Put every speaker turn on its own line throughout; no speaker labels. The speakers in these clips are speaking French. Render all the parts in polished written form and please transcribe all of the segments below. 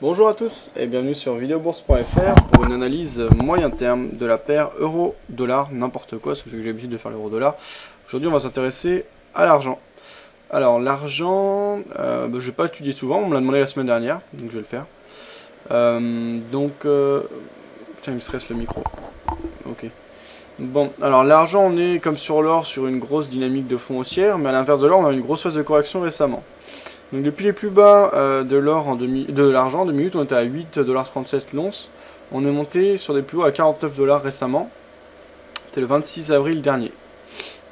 Bonjour à tous et bienvenue sur videobourse.fr pour une analyse moyen terme de la paire euro-dollar, n'importe quoi, c'est parce que j'ai l'habitude de faire l'euro-dollar. Aujourd'hui on va s'intéresser à l'argent. Alors l'argent, je vais pas étudier souvent, on me l'a demandé la semaine dernière, donc je vais le faire. Putain il me stresse le micro, ok. Bon, alors l'argent on est comme sur l'or sur une grosse dynamique de fond haussière, mais à l'inverse de l'or on a une grosse phase de correction récemment. Donc depuis les plus bas de l'argent en 2 minutes, on était à 8,37$ l'once. On est monté sur des plus hauts à 49$ récemment. C'était le 26 avril dernier.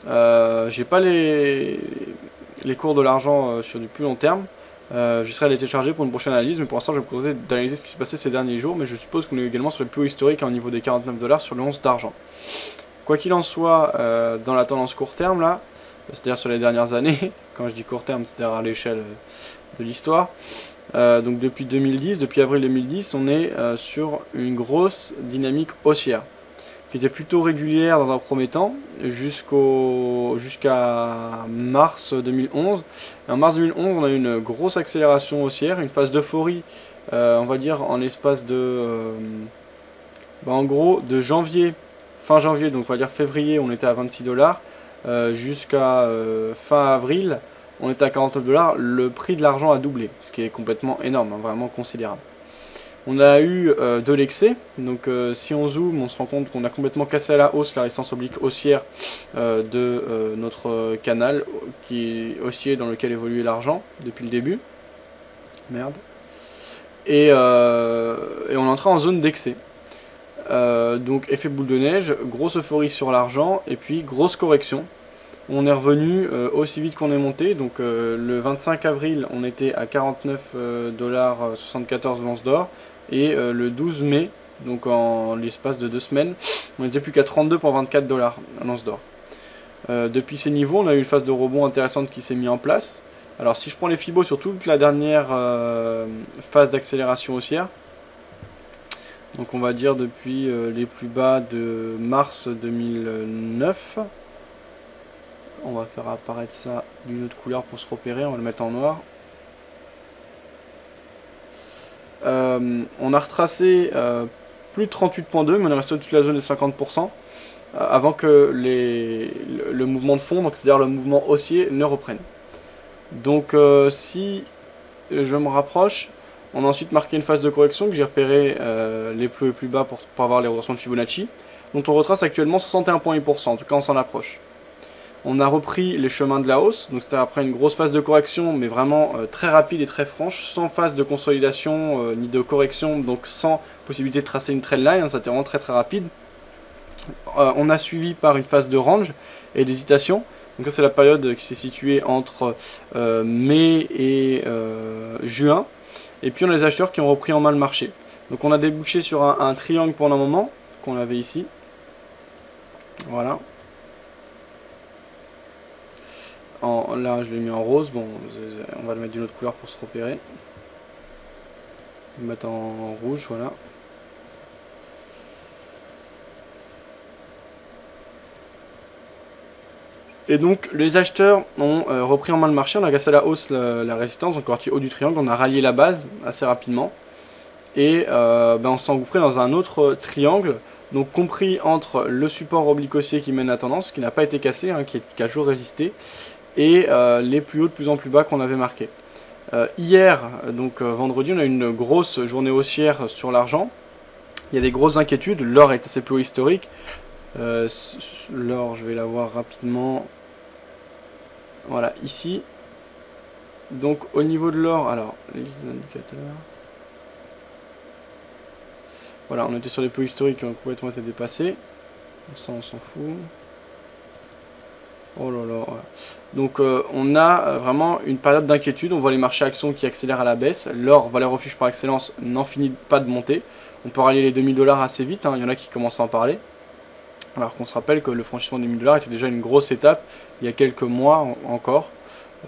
J'ai pas les cours de l'argent sur du plus long terme. Je serai à les télécharger pour une prochaine analyse, mais pour l'instant je vais me contenter d'analyser ce qui s'est passé ces derniers jours. Mais je suppose qu'on est également sur les plus hauts historiques au niveau des 49$ sur le once d'argent. Quoi qu'il en soit, dans la tendance court terme là, c'est-à-dire sur les dernières années, quand je dis court terme, c'est-à-dire à l'échelle de l'histoire, donc depuis 2010, depuis avril 2010, on est sur une grosse dynamique haussière, qui était plutôt régulière dans un premier temps, jusqu'à mars 2011. Et en mars 2011, on a eu une grosse accélération haussière, une phase d'euphorie, on va dire en l'espace de, en gros, de janvier, fin janvier, donc on va dire février, on était à 26$. Jusqu'à fin avril, on était à 49$, le prix de l'argent a doublé, ce qui est complètement énorme, hein, vraiment considérable. On a eu de l'excès, donc si on zoome, on se rend compte qu'on a complètement cassé à la hausse la résistance oblique haussière de notre canal qui est haussier dans lequel évoluait l'argent depuis le début. Merde. Et on est entré en zone d'excès. Donc effet boule de neige, grosse euphorie sur l'argent et puis grosse correction. On est revenu aussi vite qu'on est monté, donc le 25 avril on était à 49,74$ l'once d'or et le 12 mai, donc en l'espace de 2 semaines, on n'était plus qu'à 32 pour 24$ l'once d'or. Depuis ces niveaux on a eu une phase de rebond intéressante qui s'est mise en place. Alors si je prends les Fibos sur toute la dernière phase d'accélération haussière, donc on va dire depuis les plus bas de mars 2009, on va faire apparaître ça d'une autre couleur pour se repérer, on va le mettre en noir. On a retracé plus de 38,2, mais on est resté au-dessus de la zone des 50%, avant que le mouvement de fond, donc c'est-à-dire le mouvement haussier, ne reprenne. Donc si je me rapproche, on a ensuite marqué une phase de correction que j'ai repéré les plus hauts et plus bas pour avoir les rotations de Fibonacci, dont on retrace actuellement 61,8%, en tout cas on s'en approche. On a repris les chemins de la hausse, donc c'était après une grosse phase de correction, mais vraiment très rapide et très franche, sans phase de consolidation ni de correction, donc sans possibilité de tracer une trendline, hein, ça était vraiment très très rapide. On a suivi par une phase de range et d'hésitation. Donc ça c'est la période qui s'est située entre mai et juin. Et puis on a les acheteurs qui ont repris en main le marché. Donc on a débouché sur un triangle pendant un moment, qu'on avait ici. Voilà. Là je l'ai mis en rose, bon on va le mettre d'une autre couleur pour se repérer. On va le mettre en rouge, voilà. Et donc les acheteurs ont repris en main le marché, on a cassé à la hausse la résistance, donc parti haut du triangle, on a rallié la base assez rapidement. Et on s'est engouffré dans un autre triangle, donc compris entre le support oblique haussier qui mène la tendance, qui n'a pas été cassé, hein, qui a toujours résisté, et les plus hauts de plus en plus bas qu'on avait marqué. Hier, donc vendredi, on a eu une grosse journée haussière sur l'argent. Il y a des grosses inquiétudes, l'or est à ses plus hauts historiques. L'or, je vais la voir rapidement. Voilà, ici. Donc au niveau de l'or, alors, les indicateurs. Voilà, on était sur les plus historiques qui ont complètement été dépassés. Ça, on s'en fout. Oh là là, voilà. Donc on a vraiment une période d'inquiétude, on voit les marchés actions qui accélèrent à la baisse, l'or, valeur refuge par excellence, n'en finit pas de monter. On peut rallier les 2000$ assez vite, hein. Il y en a qui commencent à en parler. Alors qu'on se rappelle que le franchissement des 1000$ était déjà une grosse étape il y a quelques mois encore.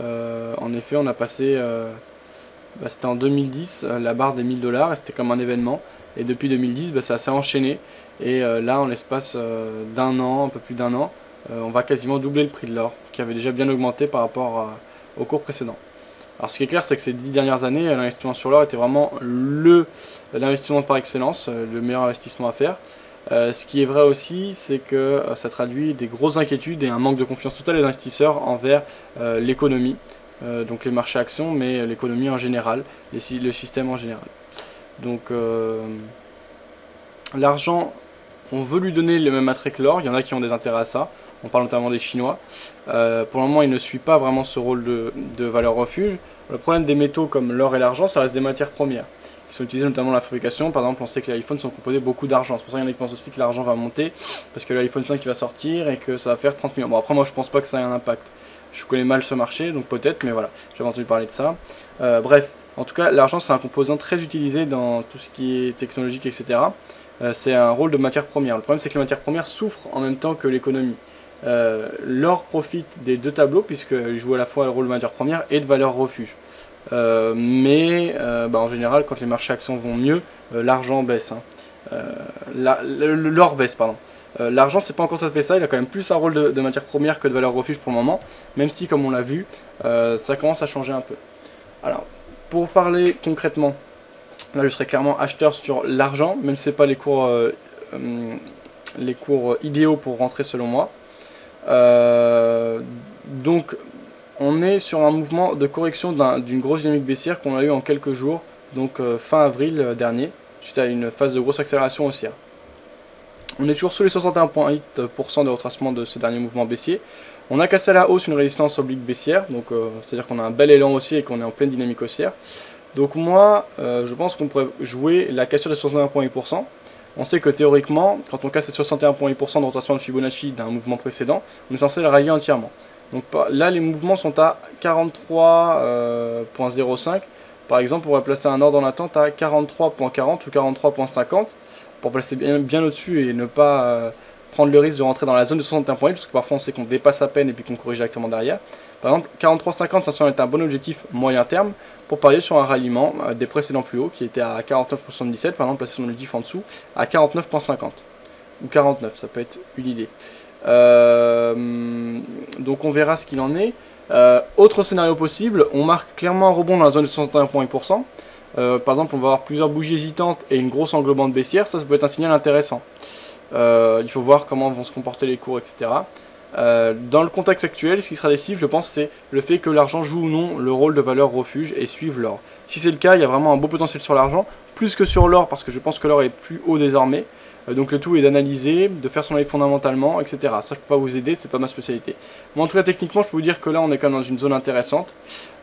En effet, on a passé, c'était en 2010, la barre des 1000$ et c'était comme un événement. Et depuis 2010, ça s'est enchaîné. Et là, en l'espace d'un an, un peu plus d'un an, on va quasiment doubler le prix de l'or, qui avait déjà bien augmenté par rapport au cours précédent. Alors ce qui est clair, c'est que ces 10 dernières années, l'investissement sur l'or était vraiment l'investissement par excellence, le meilleur investissement à faire. Ce qui est vrai aussi, c'est que ça traduit des grosses inquiétudes et un manque de confiance totale des investisseurs envers l'économie, donc les marchés actions, mais l'économie en général, le système en général. Donc l'argent, on veut lui donner le même attrait que l'or, il y en a qui ont des intérêts à ça, on parle notamment des Chinois. Pour le moment, il ne suit pas vraiment ce rôle de valeur refuge. Le problème des métaux comme l'or et l'argent, ça reste des matières premières qui sont utilisées notamment dans la fabrication. Par exemple, on sait que les iPhones sont composés beaucoup d'argent. C'est pour ça qu'il y en a qui pensent aussi que l'argent va monter parce que l'iPhone 5 va sortir et que ça va faire 30 millions. Bon, après, moi, je pense pas que ça ait un impact. Je connais mal ce marché, donc peut-être, mais voilà, j'avais entendu parler de ça. Bref, en tout cas, l'argent, c'est un composant très utilisé dans tout ce qui est technologique, etc. C'est un rôle de matière première. Le problème, c'est que les matières premières souffrent en même temps que l'économie. L'or profite des deux tableaux puisqu'il joue à la fois le rôle de matière première et de valeur refuge. En général, quand les marchés actions vont mieux, l'argent baisse. Hein. L'or baisse, pardon. L'argent, c'est pas encore tout à fait ça, il a quand même plus un rôle de matière première que de valeur refuge pour le moment, même si, comme on l'a vu, ça commence à changer un peu. Alors, pour parler concrètement, là je serais clairement acheteur sur l'argent, même si c'est pas les cours idéaux pour rentrer selon moi. Donc on est sur un mouvement de correction d'une grosse dynamique baissière qu'on a eu en quelques jours, donc fin avril dernier, suite à une phase de grosse accélération haussière. On est toujours sous les 61,8% de retracement de ce dernier mouvement baissier. On a cassé à la hausse une résistance oblique baissière, donc c'est-à-dire qu'on a un bel élan haussier et qu'on est en pleine dynamique haussière. Donc moi, je pense qu'on pourrait jouer la cassure des 61,8%. On sait que théoriquement, quand on casse les 61,8% de retracement de Fibonacci d'un mouvement précédent, on est censé le rallier entièrement. Donc là, les mouvements sont à 43,05. Par exemple, on pourrait placer un ordre en attente à 43,40 ou 43,50 pour placer bien au-dessus et ne pas prendre le risque de rentrer dans la zone de 61 points, parce que parfois on sait qu'on dépasse à peine et puis qu'on corrige directement derrière. Par exemple, 43,50, ça semble être un bon objectif moyen terme pour parier sur un ralliement des précédents plus hauts qui était à 49,77, par exemple, placer son objectif en dessous à 49,50 ou 49, ça peut être une idée. Donc on verra ce qu'il en est. Autre scénario possible, on marque clairement un rebond dans la zone de 61,8%. Par exemple, on va avoir plusieurs bougies hésitantes et une grosse englobante baissière, ça peut être un signal intéressant. Il faut voir comment vont se comporter les cours, etc. Dans le contexte actuel, ce qui sera décisif, je pense, c'est le fait que l'argent joue ou non le rôle de valeur refuge et suive l'or. Si c'est le cas, il y a vraiment un beau potentiel sur l'argent, plus que sur l'or, parce que je pense que l'or est plus haut désormais. Donc le tout est d'analyser, de faire son avis fondamentalement, etc. Ça, je peux pas vous aider, c'est pas ma spécialité. Mais en tout cas, techniquement, je peux vous dire que là, on est quand même dans une zone intéressante.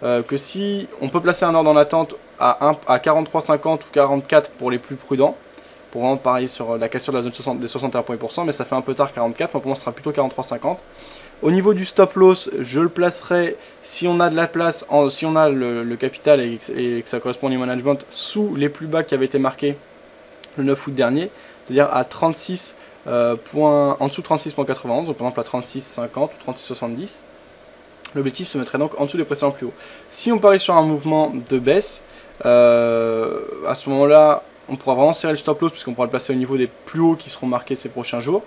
Que si on peut placer un ordre en attente à 43,50 ou 44 pour les plus prudents, pour vraiment parier sur la cassure de la zone des 61,8%, mais ça fait un peu tard 44, pour moi ce sera plutôt 43,50. Au niveau du stop loss, je le placerai, si on a de la place, si on a le capital et que ça correspond au management, sous les plus bas qui avaient été marqués le 9 août dernier, c'est-à-dire à 36 en dessous de 36,91, donc par exemple à 36,50 ou 36,70. L'objectif se mettrait donc en dessous des précédents plus hauts. Si on parie sur un mouvement de baisse, à ce moment-là, on pourra vraiment serrer le stop loss puisqu'on pourra le placer au niveau des plus hauts qui seront marqués ces prochains jours.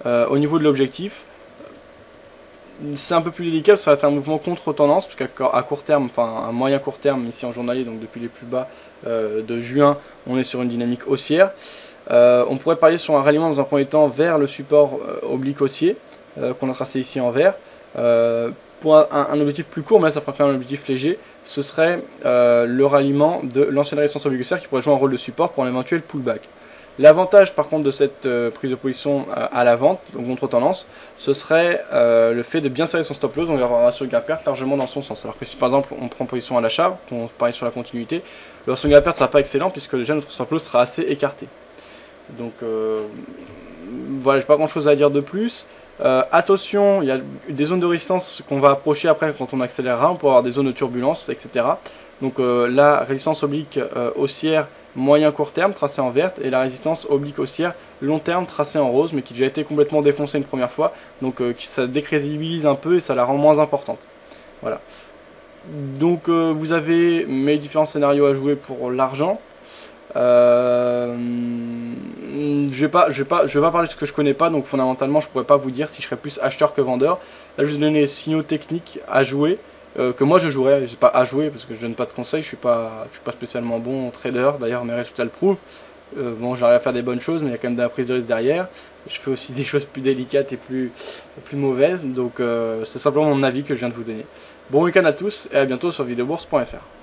Au niveau de l'objectif, c'est un peu plus délicat, ça reste un mouvement contre-tendance, puisqu'à court terme, enfin à moyen court terme, ici en journalier, donc depuis les plus bas de juin, on est sur une dynamique haussière. On pourrait parier sur un ralliement dans un premier temps vers le support oblique haussier, qu'on a tracé ici en vert. Pour un objectif plus court, mais là ça fera quand même un objectif léger, ce serait le ralliement de l'ancienne résistance obligatoire qui pourrait jouer un rôle de support pour un éventuel pullback. L'avantage par contre de cette prise de position à la vente, donc contre tendance, ce serait le fait de bien serrer son stop loss, donc avoir un ratio gain-perte largement dans son sens. Alors que si par exemple on prend position à l'achat, qu'on parie sur la continuité, le ratio gain-perte ne sera pas excellent puisque déjà notre stop loss sera assez écarté. Donc voilà, j'ai pas grand chose à dire de plus. Attention, il y a des zones de résistance qu'on va approcher après quand on accélérera, on peut avoir des zones de turbulence, etc. Donc la résistance oblique haussière moyen court terme tracée en verte et la résistance oblique haussière long terme tracée en rose mais qui a déjà été complètement défoncée une première fois, donc ça décrédibilise un peu et ça la rend moins importante. Voilà. Donc vous avez mes différents scénarios à jouer pour l'argent. Je vais pas parler de ce que je connais pas, donc fondamentalement je pourrais pas vous dire si je serais plus acheteur que vendeur. Là je vais vous donner les signaux techniques à jouer que moi je jouerais, je sais pas à jouer parce que je donne pas de conseils, je suis pas spécialement bon trader, d'ailleurs mes résultats le prouvent. Bon, j'arrive à faire des bonnes choses, mais il y a quand même de la prise de risque derrière. Je fais aussi des choses plus délicates et plus mauvaises, donc c'est simplement mon avis que je viens de vous donner. Bon week-end à tous et à bientôt sur videobourse.fr.